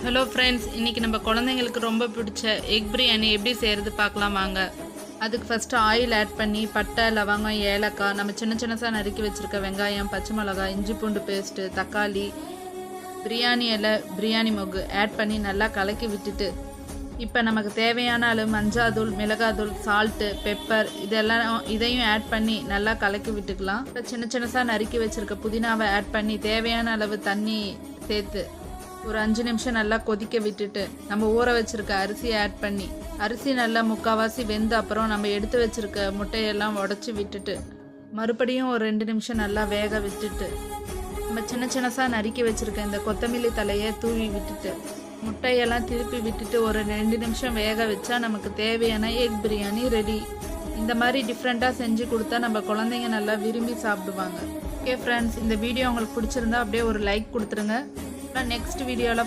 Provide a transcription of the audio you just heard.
Hello friends, இன்றைக்கி நம்ம குழந்தைங்களுக்கு ரொம்ப பிடிச்ச எக் பிரியாணி எப்படி செய்கிறது பார்க்கலாம் வாங்க. அதுக்கு ஃபஸ்ட்டு ஆயில் ஆட் பண்ணி பட்டை, லவங்கம், ஏலக்காய், நம்ம சின்னசாக நறுக்கி வச்சுருக்க வெங்காயம், பச்சை மிளகாய், இஞ்சி பூண்டு பேஸ்ட்டு, தக்காளி, பிரியாணி இலை, பிரியாணி மொகு ஆட் பண்ணி நல்லா கலக்கி விட்டுட்டு, இப்போ நமக்கு தேவையான அளவு மஞ்சாத்தூள், மிளகாத்தூள், சால்ட்டு, பெப்பர் இதையும் ஆட் பண்ணி நல்லா கலக்கி விட்டுக்கலாம். இப்போ சின்னசாக நறுக்கி வச்சுருக்க புதினாவை ஆட் பண்ணி தேவையான அளவு தண்ணி சேர்த்து ஒரு 5 நிமிஷம் நல்லா கொதிக்க விட்டுட்டு நம்ம ஊற வச்சுருக்க அரிசியை ஆட் பண்ணி அரிசி நல்லா முக்கால்வாசி வெந்த அப்புறம் நம்ம எடுத்து வச்சுருக்க முட்டையெல்லாம் உடச்சி விட்டுட்டு மறுபடியும் ஒரு 2 நிமிஷம் நல்லா வேக விட்டுட்டு நம்ம சின்னசாக நறுக்கி வச்சுருக்க இந்த கொத்தமல்லி தலையை தூவி விட்டுட்டு முட்டையெல்லாம் திருப்பி விட்டுட்டு ஒரு 2 நிமிஷம் வேக வச்சா நமக்கு தேவையான எக் பிரியாணி ரெடி. இந்த மாதிரி டிஃப்ரெண்ட்டாக செஞ்சு கொடுத்தா நம்ம குழந்தைங்க நல்லா விரும்பி சாப்பிடுவாங்க. ஓகே ஃப்ரெண்ட்ஸ், இந்த வீடியோ உங்களுக்கு பிடிச்சிருந்தா அப்படியே ஒரு லைக் கொடுத்துருங்க. நெக்ஸ்ட் வீடியோவில்